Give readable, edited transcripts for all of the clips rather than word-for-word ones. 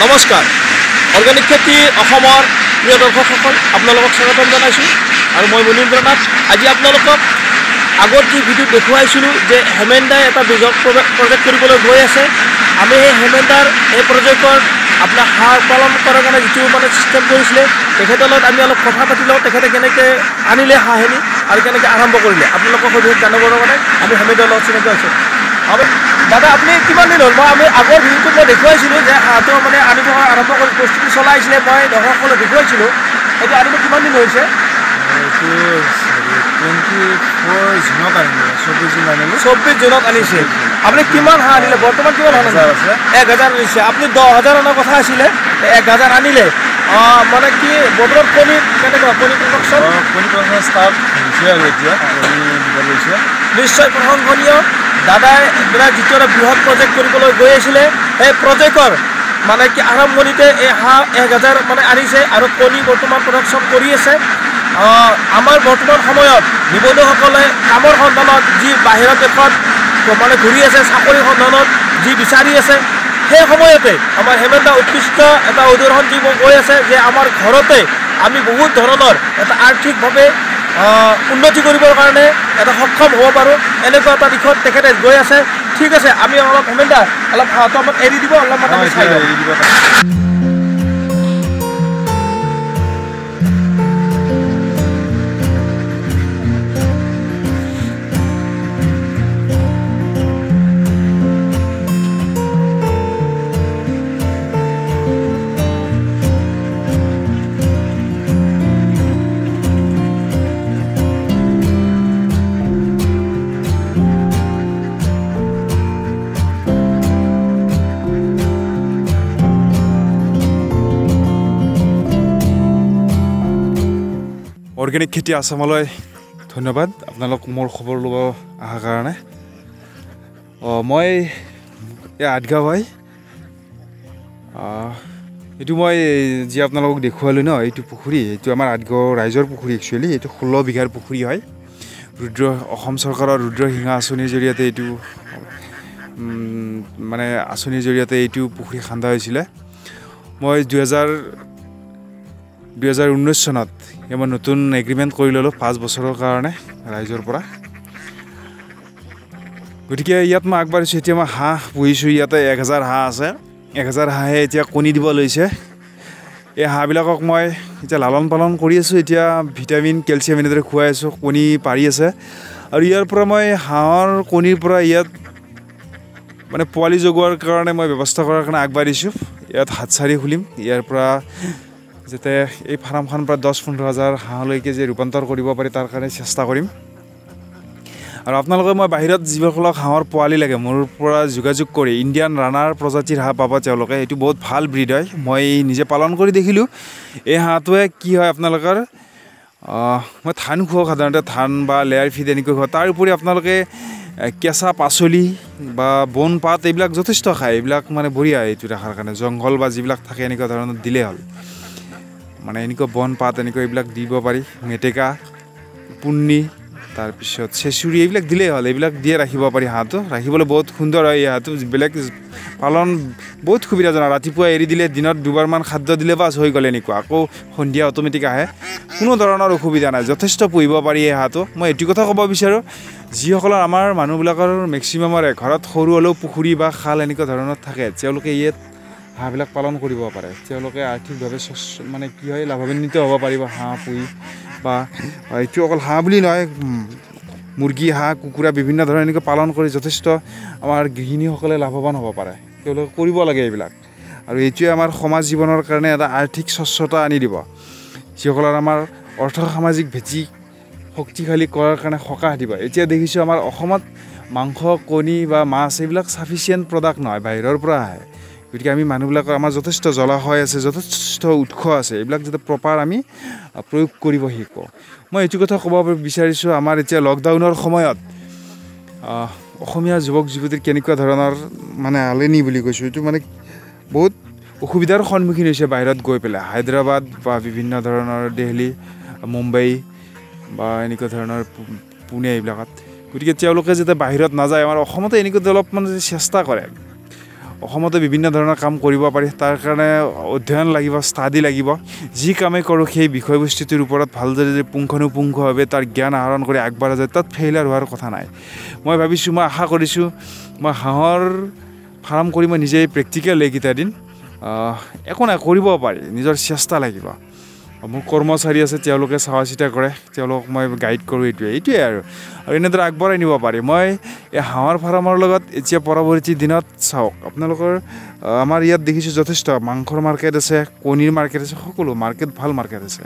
নমস্কাৰ অৰ্গেনিক খেতি অসমৰ প্ৰিয় দৰ্শকসকল আপোনালোকক স্বাগতম জনাইছোঁ আৰু মই মনীন্দ্ৰনাথ আজি আপোনালোকক আগত যি ভিডিঅ' দেখুৱাইছিলোঁ যে হেমেন্দাই এটা প্ৰজেক্ট কৰিবলৈ গৈ আছে আমি সেই হেমেন্দাৰ এই প্ৰজেক্টৰ আপোনাৰ হাঁহ পালন কৰাৰ কাৰণে যিটো মানে চিষ্টেম কৰিছিলে তেখেতৰ লগত আমি অলপ কথা পাতি লওঁ তেখেতে কেনেকৈ আনিলে হাঁহখিনি আৰু কেনেকৈ আৰম্ভ কৰিলে আপোনালোকক সবিশেষ জানিবৰ কাৰণে আমি হেমেন্দাৰ লগত চিনাকি হৈছোঁ দাদা আপুনি কিমান দিন হ'ল আমি আগৰ ভিডিঅ'টোত মই দেখুৱাইছিলোঁ যে হাঁহটো মানে আনিব আৰম্ভ কৰি প্ৰস্তুতি চলাইছিলে মই দৰ্শকসকলক দেখুৱাইছিলোঁ সেইটো আনিব কিমান দিন হৈছে এইটো 24 জুনত আনিলে 24 জুনত আনিছে আপুনি কিমান হাঁহ আনিলে বৰ্তমান কিমান হাঁহ আছে 1000 আনিছে আপুনি 10000 অনাৰ কথা আছিলে 1000 আনিলে মানে কি বৰ্তমান কণী কেনেকুৱা কণী প্ৰডাকশ্যন ষ্টাৰ্ট হৈছে আৰু এতিয়া কণী দিব লৈছে নিশ্চয় প্ৰশংসনীয় দাদাই যিটো এটা বৃহৎ প্ৰজেক্ট কৰিবলৈ গৈ আছিলে সেই প্ৰজেক্টৰ মানে কি আৰম্ভণিতে এই হাঁহ 1000 মানে আনিছে আৰু কণী বৰ্তমান প্ৰডাকশ্যন কৰি আছে আমাৰ বৰ্তমান সময়ত নিবনুৱাসকলে কামৰ সন্ধানত যি বাহিৰৰ দেশত মানে ঘূৰি আছে চাকৰিৰ সন্ধানত যি বিচাৰি আছে সেই সময়তে আমাৰ হেমেন্দা উৎকৃষ্ট এটা উদাহৰণ দিব গৈ আছে যে আমাৰ ঘৰতে আমি বহুত ধৰণৰ এটা আৰ্থিকভাৱে উন্নতি কৰিবৰ কাৰণে এটা সক্ষম হ'ব পাৰোঁ এনেকুৱা এটা দিশত তেখেতে গৈ আছে ঠিক আছে আমি অলপ হেমেন্দা অলপ হাঁহটো আমাক এৰি দিব অলপমান আমি চাই এৰি দিব অৰ্গেনিক খেতি আসামলৈ ধন্যবাদ আপোনালোক মোৰ খবৰ ল'ব অহাৰ কাৰণে মই আঠগাঁও হয় এইটো মই যি আপোনালোকক দেখুৱালোঁ ন এইটো পুখুৰী এইটো আমাৰ আঠগাঁও ৰাইজৰ পুখুৰী একচুৱেলি এইটো 16 বিঘাৰ পুখুৰী হয় অসম চৰকাৰৰ ৰুদ্ৰসিংহ আঁচনিৰ জৰিয়তে এইটো মানে আঁচনিৰ জৰিয়তে এইটো পুখুৰী খান্দা হৈছিলে মই 2019 চনত মই নতুন এগ্ৰিমেণ্ট কৰি ল'লোঁ 5 বছৰৰ কাৰণে ৰাইজৰ পৰা গতিকে ইয়াত মই আগবাঢ়িছোঁ এতিয়া মই হাঁহ পুহিছোঁ ইয়াতে 1000 হাঁহ আছে 1000 হাঁহে এতিয়া কণী দিব লৈছে এই হাঁহবিলাকক মই এতিয়া লালন পালন কৰি আছোঁ এতিয়া ভিটামিন কেলছিয়াম এনেদৰে খুৱাই আছোঁ কণী পাৰি আছে আৰু ইয়াৰ পৰা মই হাঁহৰ কণীৰ পৰা ইয়াত মানে পোৱালি জগোৱাৰ কাৰণে মই ব্যৱস্থা কৰাৰ কাৰণে আগবাঢ়িছোঁ ইয়াত হাতচাৰি খুলিম ইয়াৰ পৰা যাতে এই ফাৰ্মখন পৰা 10-15 হাজাৰ হাঁহলৈকে যে ৰূপান্তৰ কৰিব পাৰি তাৰ কাৰণে চেষ্টা কৰিম আৰু আপোনালোকে মই বাহিৰত যিসকলক হাঁহৰ পোৱালি লাগে মোৰ পৰা যোগাযোগ কৰি ইণ্ডিয়ান ৰানাৰ প্ৰজাতিৰ হাঁহ পাব তেওঁলোকে এইটো বহুত ভাল ব্ৰিড হয় মই নিজে পালন কৰি দেখিলোঁ এই হাঁহটোৱে কি হয় আপোনালোকৰ মই ধান খুৱাওঁ সাধাৰণতে ধান বা লেয়াৰ ফিড এনেকৈ খুৱাওঁ তাৰ উপৰি আপোনালোকে কেঁচা পাচলি বা বন পাত এইবিলাক যথেষ্ট খায় এইবিলাক মানে বঢ়িয়া এইটো ৰখাৰ কাৰণে জংঘল বা যিবিলাক থাকে এনেকুৱা ধৰণৰ দিলেই হ'ল মানে এনেকুৱা বন পাত এনেকুৱা এইবিলাক দিব পাৰি মেটেকা পুন্নি তাৰপিছত চেচুৰি এইবিলাক দিলেই হ'ল এইবিলাক দিয়ে ৰাখিব পাৰি হাঁহটো ৰাখিবলৈ বহুত সুন্দৰ হয় এই হাঁহটো বেলেগ পালন বহুত সুবিধাজনক ৰাতিপুৱা এৰি দিলে দিনত দুবাৰমান খাদ্য দিলে বাছ হৈ গ'লে এনেকুৱা আকৌ সন্ধিয়া অট'মেটিক আহে কোনো ধৰণৰ অসুবিধা নাই যথেষ্ট পুহিব পাৰি এই হাঁহটো মই এইটো কথা ক'ব বিচাৰোঁ যিসকলৰ আমাৰ মানুহবিলাকৰ মেক্সিমামৰে ঘৰত সৰু হ'লেও পুখুৰী বা খাল এনেকুৱা ধৰণৰ থাকে তেওঁলোকে ইয়াত হাঁহবিলাক পালন কৰিব পাৰে তেওঁলোকে আৰ্থিকভাৱে মানে কি হয় লাভান্বিত হ'ব পাৰিব হাঁহ পুহি বা এইটো অকল হাঁহ বুলি নহয় মুৰ্গী হাঁহ কুকুৰা বিভিন্ন ধৰণৰ এনেকৈ পালন কৰি যথেষ্ট আমাৰ গৃহিণীসকলে লাভৱান হ'ব পাৰে তেওঁলোকে কৰিব লাগে এইবিলাক আৰু এইটোৱে আমাৰ সমাজ জীৱনৰ কাৰণে এটা আৰ্থিক স্বচ্ছতা আনি দিব যিসকলৰ আমাৰ অৰ্থ সামাজিক ভেটি শক্তিশালী কৰাৰ কাৰণে সকাহ দিব এতিয়া দেখিছোঁ আমাৰ অসমত মাংস কণী বা মাছ এইবিলাক চাফিচিয়েণ্ট প্ৰডাক্ট নহয় বাহিৰৰ পৰা আহে গতিকে আমি মানুহবিলাকৰ আমাৰ যথেষ্ট জলাশয় আছে যথেষ্ট উৎস আছে এইবিলাক যাতে প্ৰপাৰ আমি প্ৰয়োগ কৰিব শিকোঁ মই এইটো কথা ক'ব বিচাৰিছোঁ আমাৰ এতিয়া লকডাউনৰ সময়ত অসমীয়া যুৱক যুৱতীৰ কেনেকুৱা ধৰণৰ মানে আলেনি বুলি কৈছোঁ এইটো মানে বহুত অসুবিধাৰ সন্মুখীন হৈছে বাহিৰত গৈ পেলাই হায়দৰাবাদ বা বিভিন্ন ধৰণৰ দিল্লী মুম্বাই বা এনেকুৱা ধৰণৰ পুনে এইবিলাকত গতিকে তেওঁলোকে যাতে বাহিৰত নাযায় আমাৰ অসমতে এনেকুৱা অলপমান চেষ্টা কৰে অসমতে বিভিন্ন ধৰণৰ কাম কৰিব পাৰি তাৰ কাৰণে অধ্যয়ন লাগিব ষ্টাডি লাগিব যি কামে কৰোঁ সেই বিষয়বস্তুটোৰ ওপৰত ভালদৰে যদি পুংখানুপুংখভাৱে তাৰ জ্ঞান আহৰণ কৰি আগবাঢ়া যায় তাত ফেইলাৰ হোৱাৰ কথা নাই মই ভাবিছোঁ মই আশা কৰিছোঁ মই হাঁহৰ ফাৰ্ম কৰি মই নিজেই প্ৰেক্টিকেল এইকেইটা দিন একো নাই কৰিব পাৰি নিজৰ চেষ্টা লাগিব মোৰ কৰ্মচাৰী আছে তেওঁলোকে চোৱা চিতা কৰে তেওঁলোকক মই গাইড কৰোঁ এইটোৱে আৰু এনেদৰে আগবঢ়াই নিব পাৰি মই এই হাঁহৰ ফাৰ্মৰ লগত এতিয়া পৰৱৰ্তী দিনত চাওক আপোনালোকৰ আমাৰ ইয়াত দেখিছোঁ যথেষ্ট মাংসৰ মাৰ্কেট আছে কণীৰ মাৰ্কেট আছে সকলো মাৰ্কেট ভাল মাৰ্কেট আছে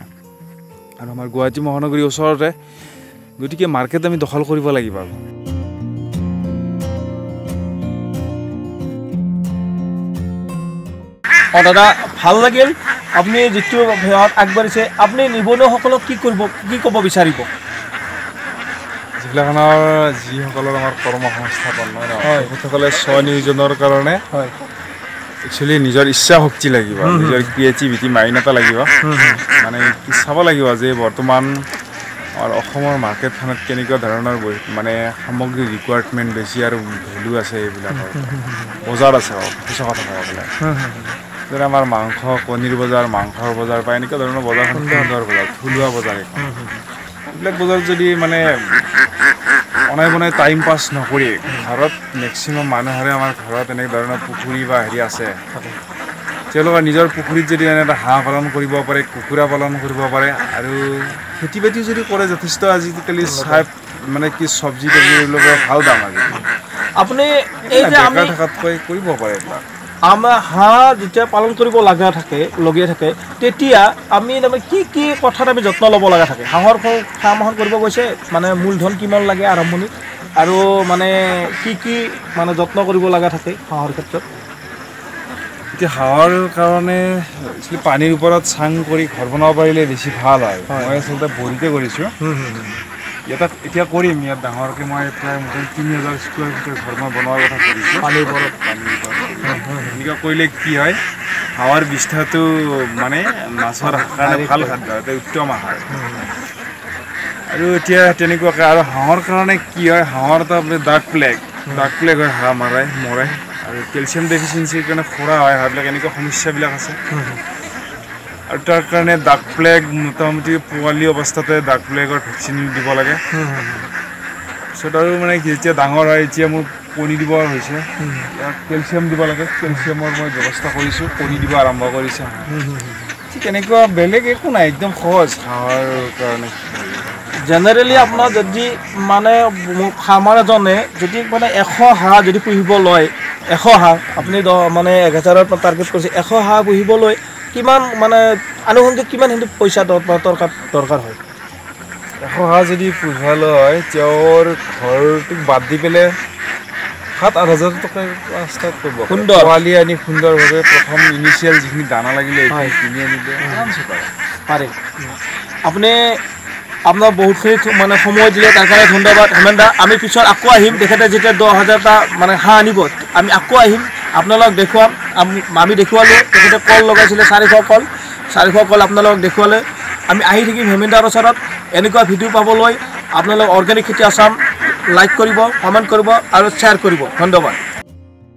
আৰু আমাৰ গুৱাহাটী মহানগৰীৰ ওচৰতে গতিকে মাৰ্কেট আমি দখল কৰিব লাগিব দাদা ভাল লাগিল আপুনি যিটো ভেয়ত আগবাঢ়িছে আপুনি নিবনুৱাসকলক কি ক'ব বিচাৰিব যিবিলাকৰ যিসকলৰ আমাৰ কৰ্মসংস্থাপন হয় তেখেতসকলে স্বনিয়োজনৰ কাৰণে একচুৱেলি নিজৰ ইচ্ছা শক্তি লাগিব নিজৰ ক্ৰিয়েটিভিটি মাইণ্ড এটা লাগিব মানে কি চাব লাগিব যে বৰ্তমান আমাৰ অসমৰ মাৰ্কেটখনত কেনেকুৱা ধৰণৰ মানে সামগ্ৰী ৰিকুৱাৰমেণ্ট বেছি আৰু ভেলু আছে এইবিলাকৰ বজাৰ আছে সঁচা কথা ক'ব গ'লে যেনে আমাৰ মাংস কণীৰ বজাৰ মাংসৰ বজাৰ বা এনেকুৱা ধৰণৰ বজাৰখন সুন্দৰ বজাৰ থলুৱা বজাৰ এইবিলাক বজাৰ যদি মানে অনাই বনাই টাইম পাছ নকৰি ঘৰত মেক্সিমাম মানুহৰে আমাৰ ঘৰত এনেকুৱা ধৰণৰ পুখুৰী বা হেৰি আছে তেওঁলোকে নিজৰ পুখুৰীত যদি মানে এটা হাঁহ পালন কৰিব পাৰে কুকুৰা পালন কৰিব পাৰে আৰু খেতি বাতি যদি কৰে যথেষ্ট আজিকালি চাই মানে কি চব্জি তব্জিবিলাকৰ ভাল দাম আজিকালি আপুনি এই যে বেকাৰ থকাতকৈ কৰিব পাৰে এইবিলাক আমাৰ হাঁহ যেতিয়া পালন কৰিব লগীয়া থাকে তেতিয়া আমি তাৰমানে কি কথাত আমি যত্ন ল'ব লগা থাকে হাঁহৰ ফাৰ্ম এখন কৰিব গৈছে মানে মূলধন কিমান লাগে আৰম্ভণিত আৰু মানে কি মানে যত্ন কৰিব লগা থাকে হাঁহৰ ক্ষেত্ৰত এতিয়া হাঁহৰ কাৰণে পানীৰ ওপৰত চাং কৰি ঘৰ বনাব পাৰিলে বেছি ভাল হয় মই আচলতে বৰিতে কৰিছোঁ ইয়াত এতিয়া কৰিম ইয়াত ডাঙৰকৈ মই প্ৰায় মোটামুটি ৩,০০০ স্কুৱাৰ ফিটৰ ঘৰ মই বনোৱাৰ কথা ভাবিছোঁ পানীৰ ওপৰত এনেকুৱা কৰিলে কি হয় হাঁহৰ বিষ্ঠাটো মানে মাছৰ কাৰণে ভাল খাদ্য এটা উত্তম আহাৰ আৰু এতিয়া তেনেকুৱাকৈ আৰু হাঁহৰ কাৰণে কি হয় হাঁহৰ এটা ডাক প্লেগ হয় হাঁহ মৰে আৰু কেলছিয়াম ডেফিচিয়েঞ্চিৰ কাৰণে খোৰা হয় হাঁহবিলাক এনেকুৱা সমস্যাবিলাক আছে আৰু তাৰ কাৰণে ডাক প্লেগ মোটামুটি পোৱালি অৱস্থাতে ডাক প্লেগৰ ভেকচিন দিব লাগে পিছত আৰু মানে যেতিয়া ডাঙৰ হয় এতিয়া মোৰ কণী দিব হৈছে ইয়াক কেলছিয়াম দিব লাগে কেলছিয়ামৰ মই ব্যৱস্থা কৰিছোঁ কণী দিব আৰম্ভ কৰিছে ঠিক এনেকুৱা বেলেগ একো নাই একদম সহজ হাঁহৰ কাৰণে জেনেৰেলি আপোনাৰ যদি মানে ফাৰ্মাৰ এজনে যদি মানে 100 হাঁহ যদি পুহিব লয় 100 হাঁহ আপুনি মানে 1000ৰ টাৰ্গেট কৰিছে 100 হাঁহ পুহিবলৈ কিমান মানে আনুষংগিক কিমান হিন্দু পইচা দৰকাৰ হয় 100 হাঁহ যদি পুহিবলৈ হয় তেওঁৰ ঘৰটোক বাদ দি পেলাই 7-8 হাজাৰ টকা ষ্টাৰ্ট কৰিব সুন্দৰ পোৱালি আনি সুন্দৰভাৱে প্ৰথম ইনিচিয়েল যিখিনি দানা লাগিলে কিনি আনিলে পাৰে আপুনি আপোনাৰ বহুতখিনি মানে সময় দিলে তাৰ কাৰণে ধন্যবাদ হেমেন দা আমি পিছত আকৌ আহিম তেখেতে যেতিয়া 10,000টা মানে হাঁহ আনিব আমি আকৌ আহিম আপোনালোকক দেখুৱাম আমি দেখুৱালোঁ তেখেতে কল লগাইছিলে 400 কল আপোনালোকক দেখুৱালে আমি আহি থাকিম হেমেন দাৰ ওচৰত এনেকুৱা ভিডিঅ' পাবলৈ আপোনালোক অৰ্গেনিক খেতি আসাম লাইক কৰিব কমেণ্ট কৰিব আৰু শ্বেয়াৰ কৰিব ধন্যবাদ